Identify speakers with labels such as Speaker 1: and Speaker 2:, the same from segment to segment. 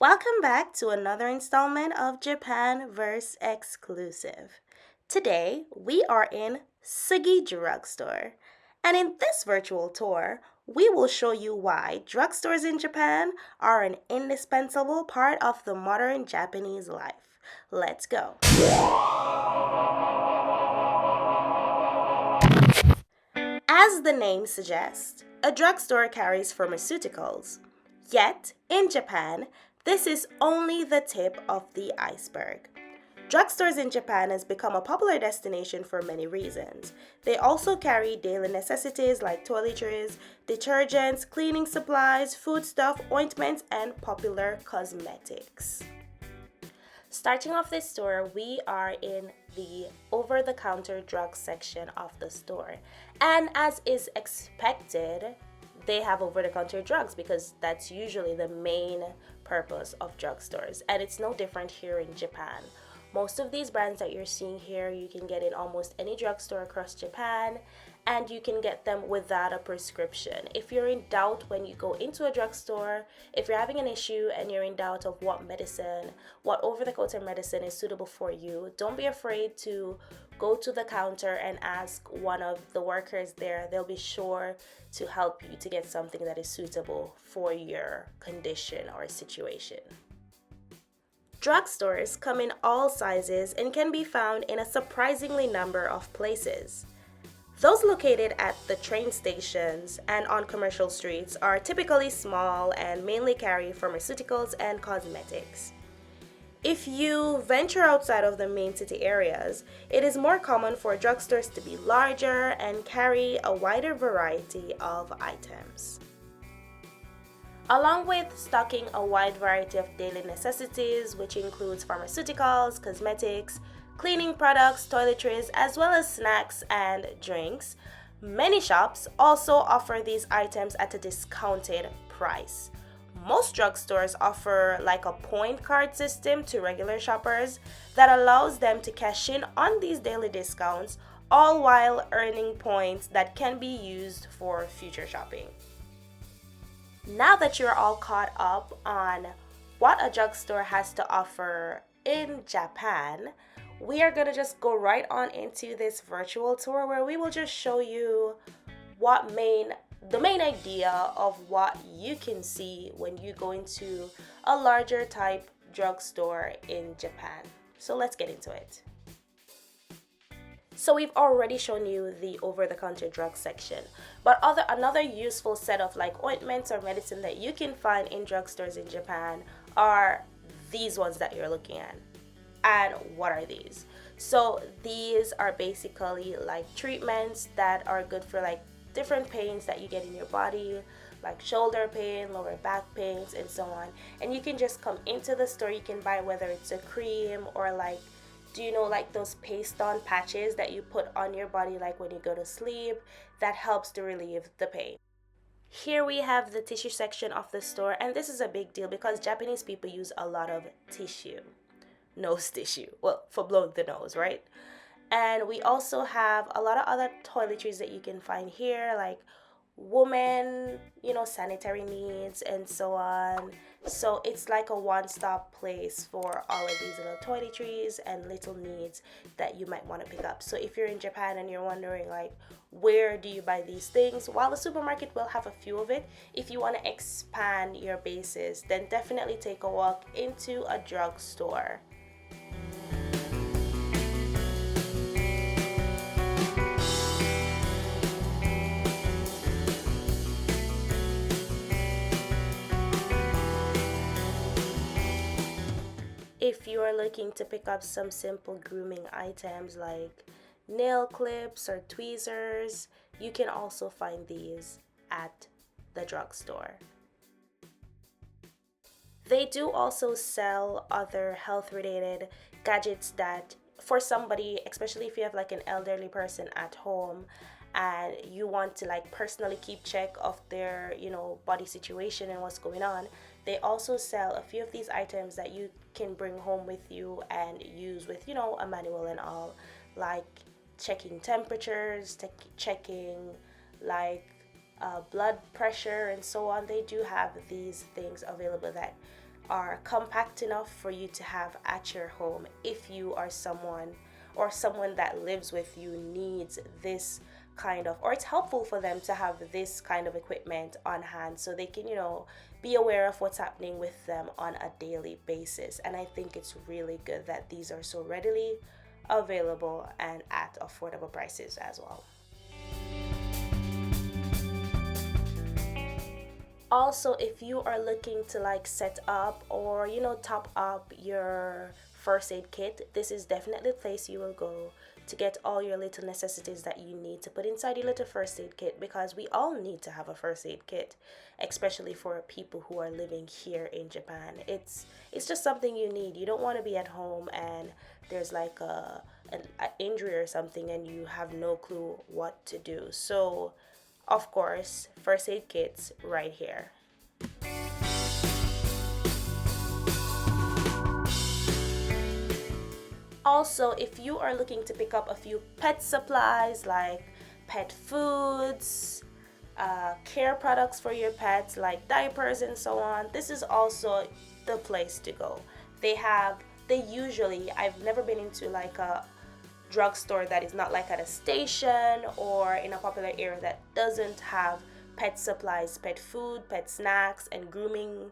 Speaker 1: Welcome back to another installment of Japanverse exclusive. Today, we are in Sugi Drugstore. And in this virtual tour, we will show you why drugstores in Japan are an indispensable part of the modern Japanese life. Let's go. As the name suggests, a drugstore carries pharmaceuticals. Yet, in Japan, this is only the tip of the iceberg. Drugstores in Japan has become a popular destination for many reasons. They also carry daily necessities like toiletries, detergents, cleaning supplies, foodstuff, ointments, and popular cosmetics. Starting off this store, we are in the over the counter drug section of the store. And as is expected, they have over the counter drugs because that's usually the main purpose of drugstores. And it's no different here in Japan. Most of these brands that you're seeing here, you can get in almost any drugstore across Japan, and you can get them without a prescription. If you're in doubt when you go into a drugstore, if you're having an issue and you're in doubt of what over-the-counter medicine is suitable for you, don't be afraid to go to the counter and ask one of the workers there. They'll be sure to help you to get something that is suitable for your condition or situation. Drugstores come in all sizes and can be found in a surprisingly number of places. Those located at the train stations and on commercial streets are typically small and mainly carry pharmaceuticals and cosmetics. If you venture outside of the main city areas, it is more common for drugstores to be larger and carry a wider variety of items. Along with stocking a wide variety of daily necessities, which includes pharmaceuticals, cosmetics, cleaning products, toiletries, as well as snacks and drinks, many shops also offer these items at a discounted price. Most drugstores offer like a point card system to regular shoppers that allows them to cash in on these daily discounts, all while earning points that can be used for future shopping. Now that you're all caught up on what a drugstore has to offer in Japan, we are going to just go right on into this virtual tour where we will just show you the main idea of what you can see when you go into a larger type drugstore in Japan. So let's get into it. So we've already shown you the over-the-counter drug section, but another useful set of like ointments or medicine that you can find in drugstores in Japan are these ones that you're looking at. And what are these? So these are basically like treatments that are good for like different pains that you get in your body, like shoulder pain, lower back pains, and so on. And you can just come into the store, you can buy whether it's a cream or like, do you know like those paste on patches that you put on your body like when you go to sleep, that helps to relieve the pain. Here we have the tissue section of the store, and this is a big deal because Japanese people use a lot of tissue, nose tissue, well, for blowing the nose, right? And we also have a lot of other toiletries that you can find here, like women, sanitary needs and so on. So it's like a one-stop place for all of these little toiletries and little needs that you might want to pick up. So if you're in Japan and you're wondering like where do you buy these things, while the supermarket will have a few of it, if you want to expand your bases, then definitely take a walk into a drugstore. If you are looking to pick up some simple grooming items like nail clips or tweezers, you can also find these at the drugstore. They do also sell other health related gadgets that for somebody, especially if you have like an elderly person at home and you want to like personally keep check of their, body situation and what's going on, they also sell a few of these items that you can bring home with you and use with, a manual and all, like checking temperatures, checking like blood pressure and so on. They do have these things available that are compact enough for you to have at your home if you are someone, or someone that lives with you needs this kind of, or it's helpful for them to have this kind of equipment on hand so they can, be aware of what's happening with them on a daily basis. And I think it's really good that these are so readily available and at affordable prices as well. Also, if you are looking to like set up or top up your first aid kit, this is definitely the place you will go to get all your little necessities that you need to put inside your little first aid kit, because we all need to have a first aid kit, especially for people who are living here in Japan. It's just something you need. You don't want to be at home and there's like an injury or something and you have no clue what to do. So of course, first aid kits right here. Also, if you are looking to pick up a few pet supplies like pet foods, care products for your pets like diapers and so on, this is also the place to go. They usually, I've never been into like a drugstore that is not like at a station or in a popular area that doesn't have pet supplies, pet food, pet snacks, and grooming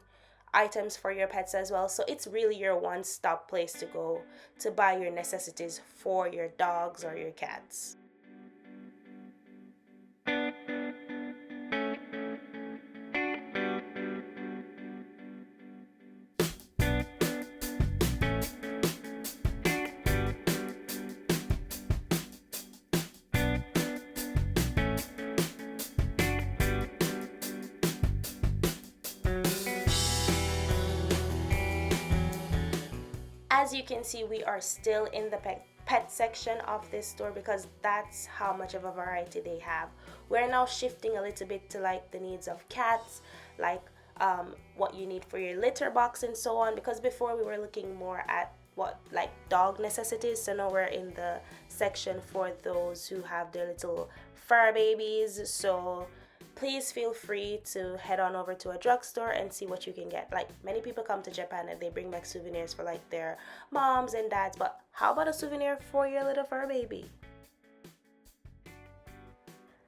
Speaker 1: items for your pets as well. So it's really your one stop place to go to buy your necessities for your dogs or your cats. As you can see, we are still in the pet section of this store because that's how much of a variety they have. We're now shifting a little bit to like the needs of cats, like what you need for your litter box and so on, because before we were looking more at what like dog necessities. So now we're in the section for those who have their little fur babies. So please feel free to head on over to a drugstore and see what you can get. Like, many people come to Japan and they bring back souvenirs for like their moms and dads, but how about a souvenir for your little fur baby?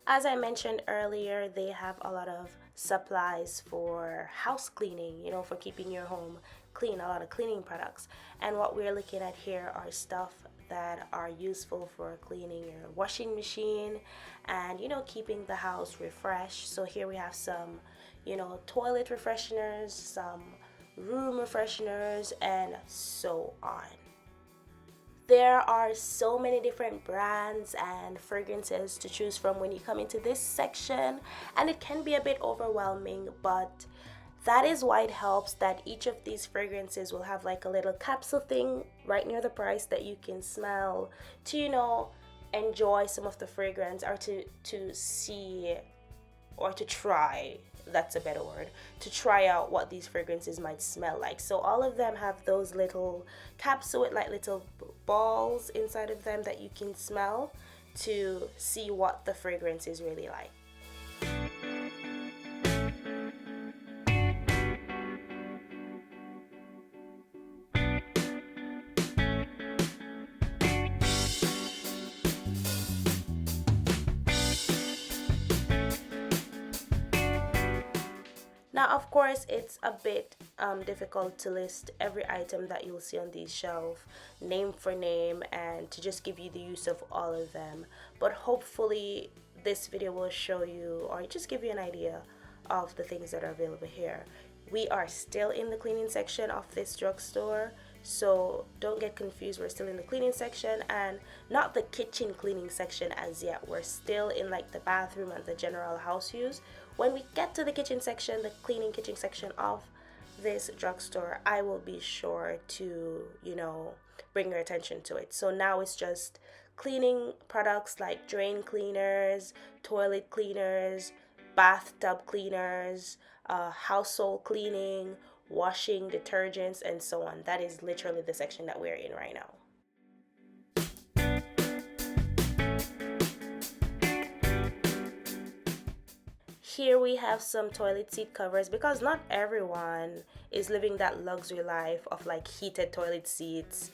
Speaker 1: As I mentioned earlier, they have a lot of supplies for house cleaning, for keeping your home clean, a lot of cleaning products. And what we're looking at here are stuff that are useful for cleaning your washing machine and keeping the house refreshed. So here we have some toilet refresheners, some room refresheners, and so on. There are so many different brands and fragrances to choose from when you come into this section, and it can be a bit overwhelming, but that is why it helps that each of these fragrances will have like a little capsule thing right near the price that you can smell to enjoy some of the fragrance, or to see or to try, that's a better word, to try out what these fragrances might smell like. So all of them have those little capsule with like little balls inside of them that you can smell to see what the fragrance is really like. Now, of course, it's a bit difficult to list every item that you'll see on these shelves, name for name, and to just give you the use of all of them. But hopefully, this video will show you or just give you an idea of the things that are available here. We are still in the cleaning section of this drugstore, so don't get confused. We're still in the cleaning section and not the kitchen cleaning section as yet. We're still in like the bathroom and the general house use. When we get to the kitchen section, the cleaning kitchen section of this drugstore, I will be sure to, bring your attention to it. So now it's just cleaning products like drain cleaners, toilet cleaners, bathtub cleaners, household cleaning, washing, detergents, and so on. That is literally the section that we're in right now. Here we have some toilet seat covers because not everyone is living that luxury life of like heated toilet seats,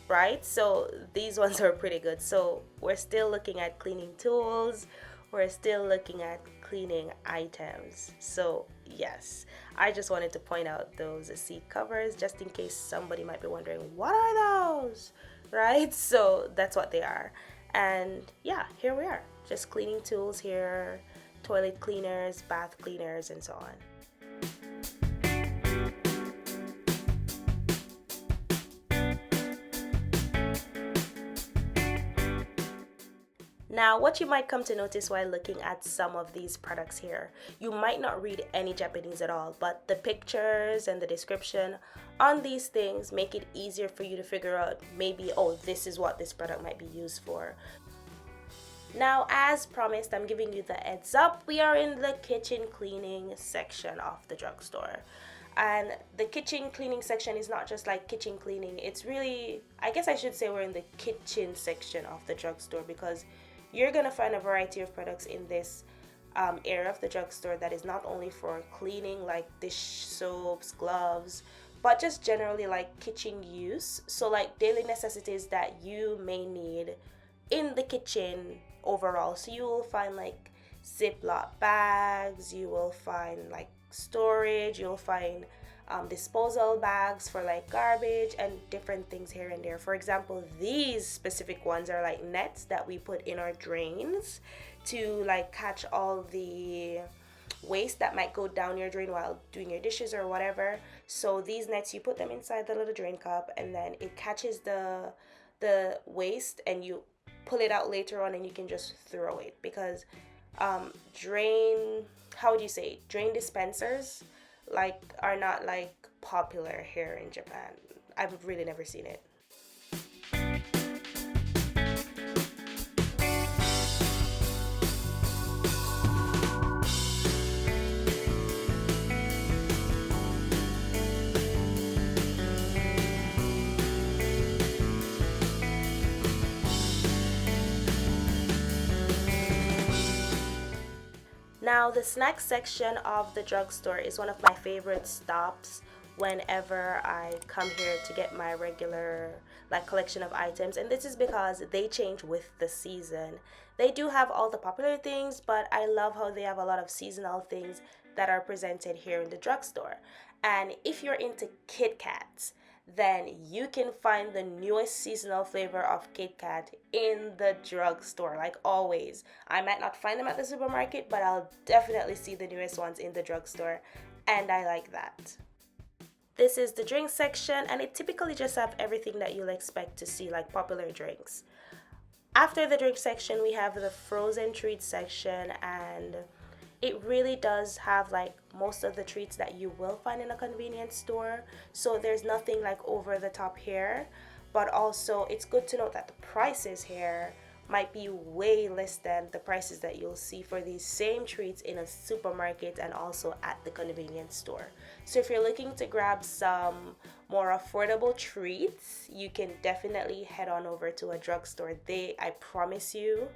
Speaker 1: right? So these ones are pretty good. So we're still looking at cleaning tools, we're still looking at cleaning items. So yes, I just wanted to point out those seat covers just in case somebody might be wondering, what are those? Right? So that's what they are. And yeah, here we are. Just cleaning tools here, toilet cleaners, bath cleaners, and so on. Now, what you might come to notice while looking at some of these products here, you might not read any Japanese at all, but the pictures and the description on these things make it easier for you to figure out maybe, oh, this is what this product might be used for. Now, as promised, I'm giving you the heads up. We are in the kitchen cleaning section of the drugstore. And the kitchen cleaning section is not just like kitchen cleaning, it's really, I guess I should say we're in the kitchen section of the drugstore because you're going to find a variety of products in this area of the drugstore that is not only for cleaning, like dish soaps, gloves, but just generally like kitchen use. So, like daily necessities that you may need in the kitchen overall. So, you will find like Ziploc bags, you will find like storage, you'll find disposal bags for like garbage and different things here and there. For example, these specific ones are like nets that we put in our drains to like catch all the waste that might go down your drain while doing your dishes or whatever. So these nets, you put them inside the little drain cup and then it catches the waste and you pull it out later on and you can just throw it because drain, how would you say, drain dispensers like are not like popular here in Japan. I've really never seen it. Now, the snack section of the drugstore is one of my favorite stops whenever I come here to get my regular like collection of items, and this is because they change with the season. They do have all the popular things, but I love how they have a lot of seasonal things that are presented here in the drugstore. And if you're into Kit Kats, then you can find the newest seasonal flavor of Kit Kat in the drugstore, like always. I might not find them at the supermarket, but I'll definitely see the newest ones in the drugstore, and I like that. This is the drink section, and it typically just have everything that you'll expect to see, like popular drinks. After the drink section, we have the frozen treats section, and it really does have like most of the treats that you will find in a convenience store. So there's nothing like over the top here, but also it's good to note that the prices here might be way less than the prices that you'll see for these same treats in a supermarket and also at the convenience store. So if you're looking to grab some more affordable treats, you can definitely head on over to a drugstore. I promise you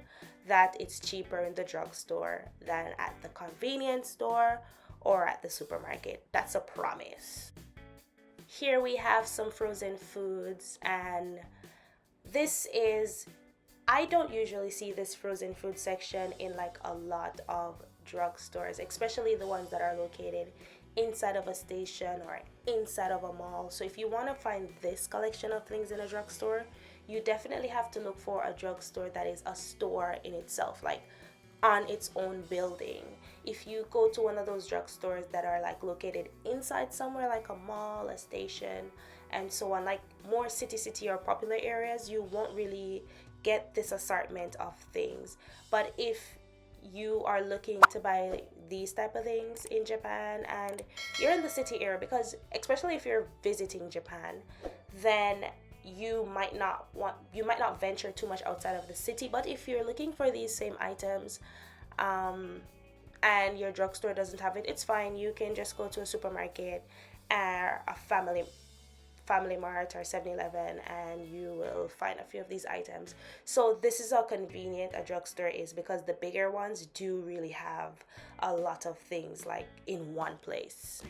Speaker 1: that it's cheaper in the drugstore than at the convenience store or at the supermarket. That's a promise. Here we have some frozen foods, and this is, I don't usually see this frozen food section in like a lot of drugstores, especially the ones that are located inside of a station or inside of a mall. So if you want to find this collection of things in a drugstore, you definitely have to look for a drugstore that is a store in itself, like on its own building. If you go to one of those drugstores that are like located inside somewhere like a mall, a station, and so on, like more city or popular areas, you won't really get this assortment of things. But if you are looking to buy these type of things in Japan and you're in the city area, because especially if you're visiting Japan, then you might not venture too much outside of the city. But if you're looking for these same items and your drugstore doesn't have it, it's fine. You can just go to a supermarket or a Family Mart or 7-Eleven, and you will find a few of these items. So this is how convenient a drugstore is, because the bigger ones do really have a lot of things like in one place.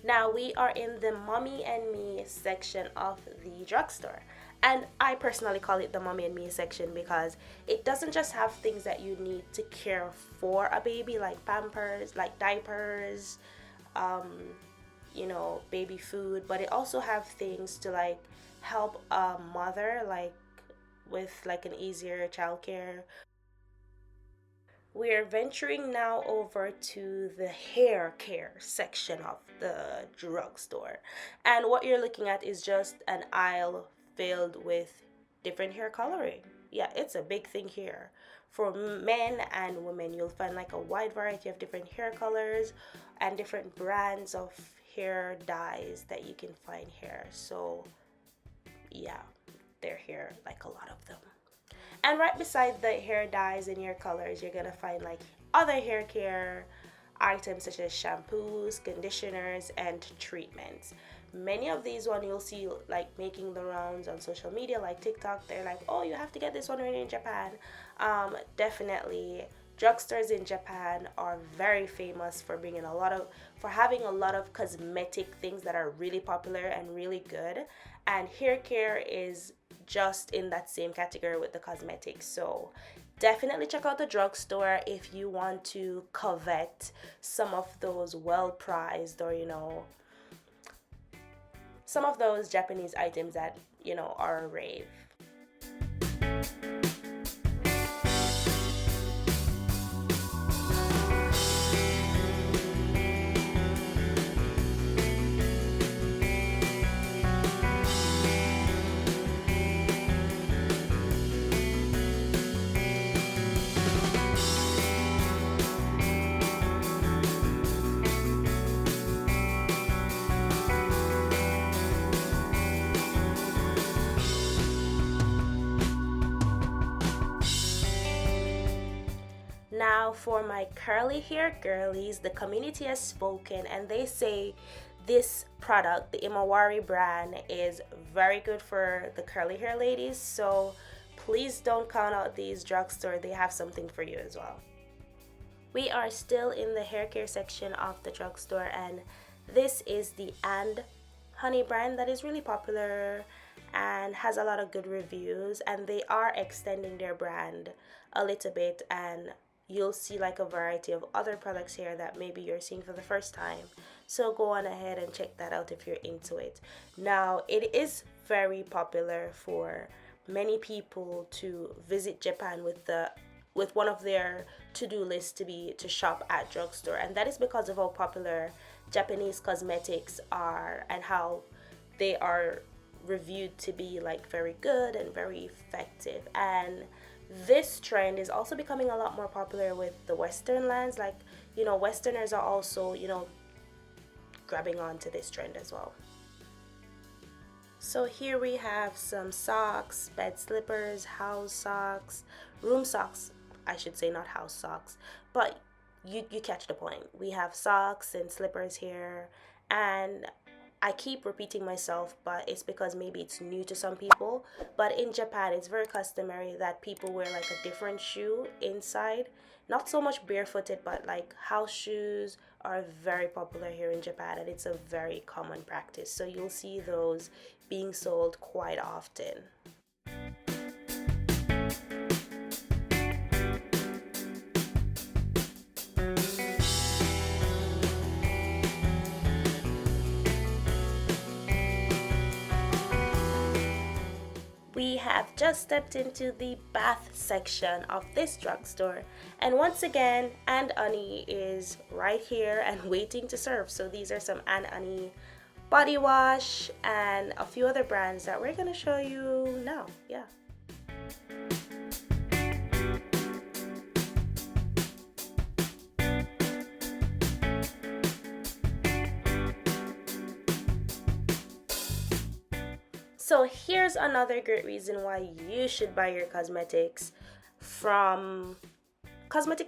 Speaker 1: Now we are in the mommy and me section of the drugstore. And I personally call it the mommy and me section because it doesn't just have things that you need to care for a baby, like pampers, like diapers, um, baby food, but it also have things to like help a mother, like with like an easier childcare. We're venturing now over to the hair care section of the drugstore. And what you're looking at is just an aisle filled with different hair coloring. Yeah, it's a big thing here. For men and women, you'll find like a wide variety of different hair colors and different brands of hair dyes that you can find here. So, yeah, they're here, like a lot of them. And right beside the hair dyes and hair colors, you're gonna find like other hair care items such as shampoos, conditioners, and treatments. Many of these one you'll see like making the rounds on social media like TikTok. They're like, oh, you have to get this one right in Japan. Definitely. Drugstores in Japan are very famous for bringing for having a lot of cosmetic things that are really popular and really good. And hair care is just in that same category with the cosmetics. So definitely check out the drugstore if you want to covet some of those well prized, or some of those Japanese items that are a rave. Now, for my curly hair girlies, the community has spoken and they say this product, the Imawari brand, is very good for the curly hair ladies. So please don't count out these drugstore, they have something for you as well. We are still in the hair care section of the drugstore, and this is the And Honey brand that is really popular and has a lot of good reviews, and they are extending their brand a little bit, and you'll see like a variety of other products here that maybe you're seeing for the first time. So go on ahead and check that out if you're into it. Now, it is very popular for many people to visit Japan with one of their to-do lists to shop at drugstore, and that is because of how popular Japanese cosmetics are and how they are reviewed to be like very good and very effective. And this trend is also becoming a lot more popular with the Western lands. Like, Westerners are also, grabbing on to this trend as well. So here we have some socks, bed slippers, house socks, room socks. I should say not house socks, but you catch the point. We have socks and slippers here, and I keep repeating myself, but it's because maybe it's new to some people. But in Japan, it's very customary that people wear like a different shoe inside. Not so much barefooted, but like house shoes are very popular here in Japan, and it's a very common practice. So you'll see those being sold quite often. We have just stepped into the bath section of this drugstore, and once again, And Ani is right here and waiting to serve. So these are some And Ani body wash and a few other brands that we're gonna show you now. Yeah. So here's another great reason why you should buy your cosmetic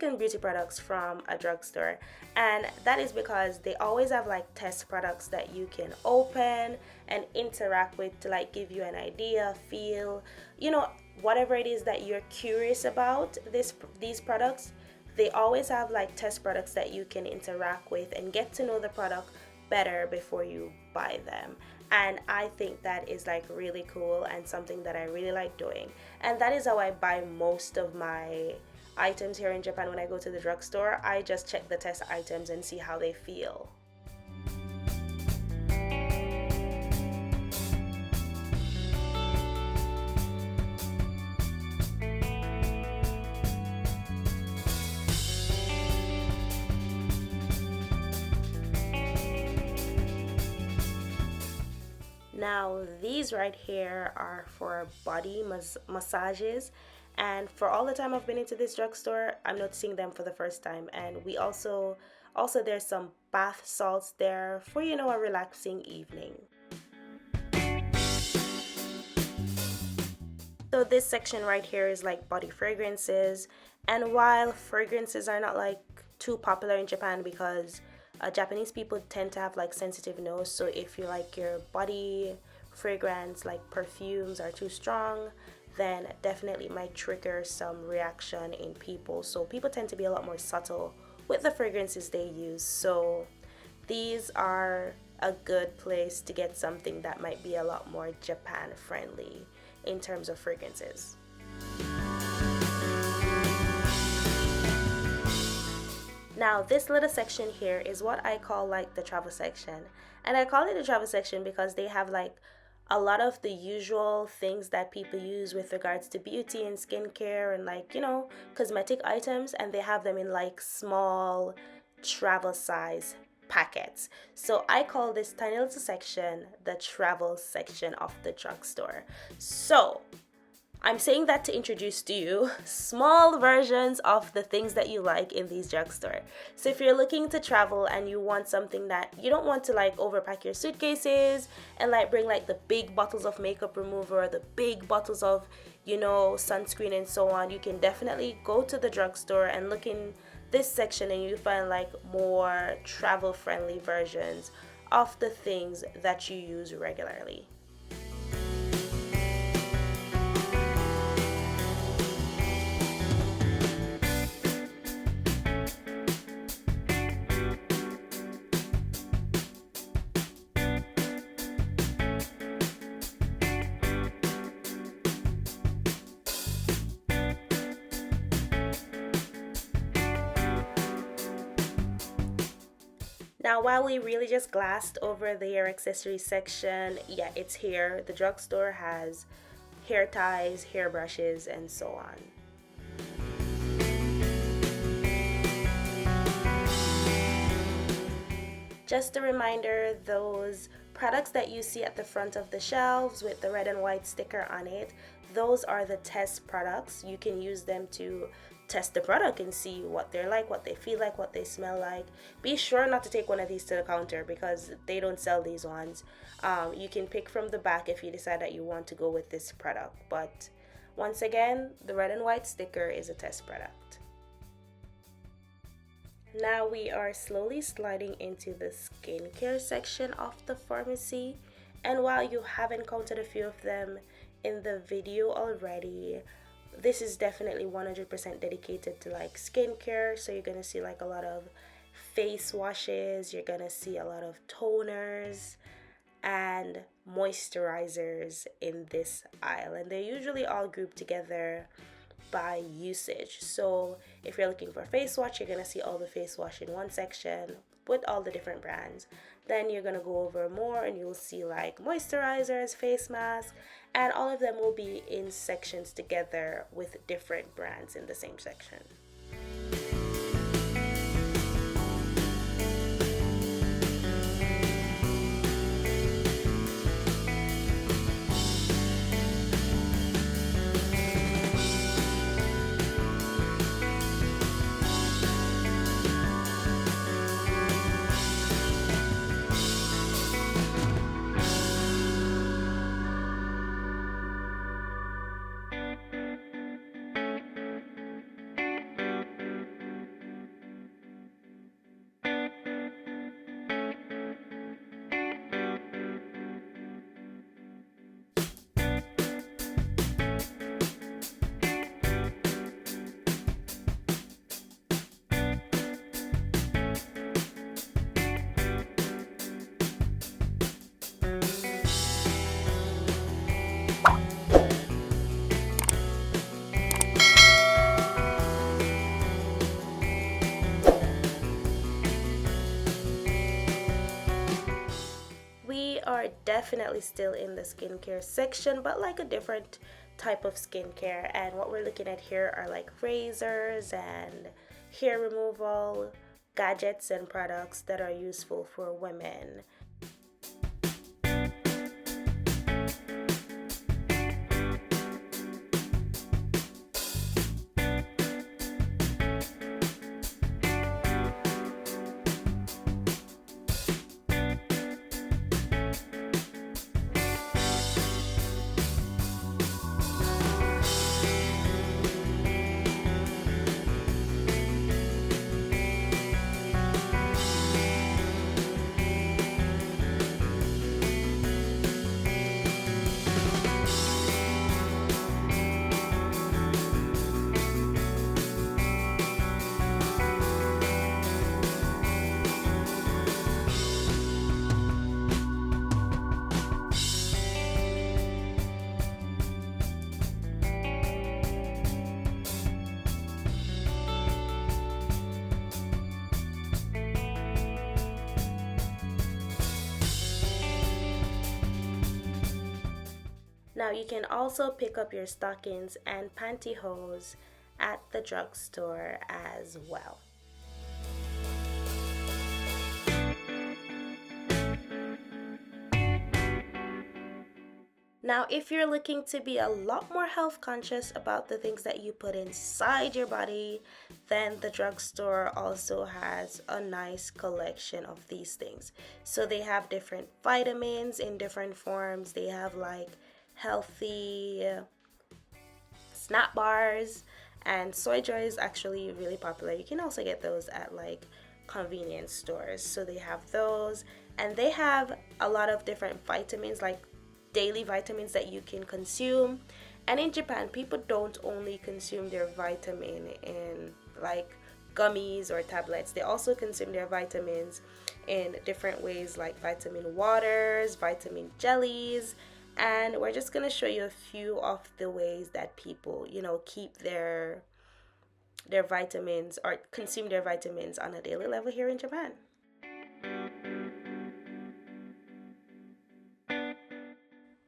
Speaker 1: and beauty products from a drugstore, and that is because they always have like test products that you can open and interact with to like give you an idea, feel, whatever it is that you're curious about these products. They always have like test products that you can interact with and get to know the product better before you buy them. And I think that is like really cool and something that I really like doing. And that is how I buy most of my items here in Japan. When I go to the drugstore, I just check the test items and see how they feel. Now, these right here are for body massages. And for all the time I've been into this drugstore, I'm noticing them for the first time. And we also there's some bath salts there for, a relaxing evening. So this section right here is like body fragrances. And while fragrances are not like too popular in Japan because Japanese people tend to have like sensitive nose, so if you like your body fragrance like perfumes are too strong, then definitely might trigger some reaction in people. So people tend to be a lot more subtle with the fragrances they use. So these are a good place to get something that might be a lot more Japan friendly in terms of fragrances. Now, this little section here is what I call like the travel section. And I call it the travel section because they have like a lot of the usual things that people use with regards to beauty and skincare and like, cosmetic items, and they have them in like small travel size packets. So I call this tiny little section the travel section of the drugstore. So I'm saying that to introduce to you small versions of the things that you like in these drugstore. So if you're looking to travel and you want something that you don't want to like overpack your suitcases and like bring like the big bottles of makeup remover, the big bottles of, sunscreen and so on, you can definitely go to the drugstore and look in this section and you find like more travel friendly versions of the things that you use regularly. Now, while we really just glanced over the hair accessories section, yeah, it's here. The drugstore has hair ties, hair brushes, and so on. Just a reminder, those products that you see at the front of the shelves with the red and white sticker on it, those are the test products. You can use them to test the product and see what they're like, what they feel like, what they smell like. Be sure not to take one of these to the counter because they don't sell these ones. You can pick from the back if you decide that you want to go with this product. But once again, the red and white sticker is a test product. Now we are slowly sliding into the skincare section of the pharmacy. And while you have encountered a few of them in the video already, this is definitely 100% dedicated to like skincare. So you're gonna see like a lot of face washes, you're gonna see a lot of toners and moisturizers in this aisle, and they're usually all grouped together by usage. So if you're looking for face wash, you're gonna see all the face wash in one section with all the different brands. Then you're gonna go over more and you'll see like moisturizers, face masks, and all of them will be in sections together with different brands in the same section. are definitely still in the skincare section, but like a different type of skincare. And what we're looking at here are like razors and hair removal gadgets and products that are useful for women. Now you can also pick up your stockings and pantyhose at the drugstore as well. Now, if you're looking to be a lot more health conscious about the things that you put inside your body, then the drugstore also has a nice collection of these things. So they have different vitamins in different forms. They have like healthy snap bars, and soy joy is actually really popular. You can also get those at like convenience stores. So they have those, and they have a lot of different vitamins, like daily vitamins that you can consume. And in Japan, people don't only consume their vitamin in like gummies or tablets. They also consume their vitamins in different ways, like vitamin waters, vitamin jellies. And we're just going to show you a few of the ways that people, keep their vitamins or consume their vitamins on a daily level here in Japan.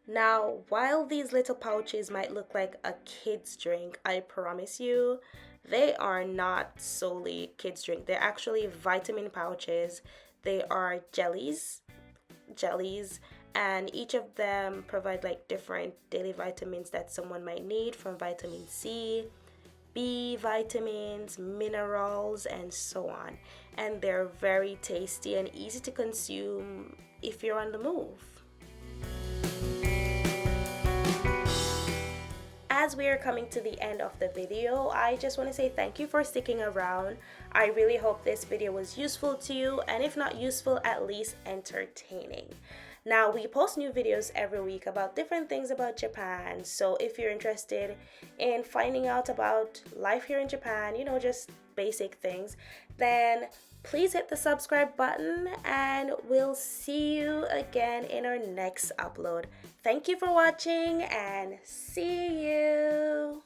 Speaker 1: Now, while these little pouches might look like a kid's drink, I promise you, they are not solely kids' drink. They're actually vitamin pouches. They are jellies, and each of them provide like different daily vitamins that someone might need, from vitamin C, B vitamins, minerals, and so on. And they're very tasty and easy to consume if you're on the move. As we are coming to the end of the video, I just want to say thank you for sticking around. I really hope this video was useful to you, and if not useful, at least entertaining. Now, we post new videos every week about different things about Japan, so if you're interested in finding out about life here in Japan, just basic things, then please hit the subscribe button, and we'll see you again in our next upload. Thank you for watching, and see you!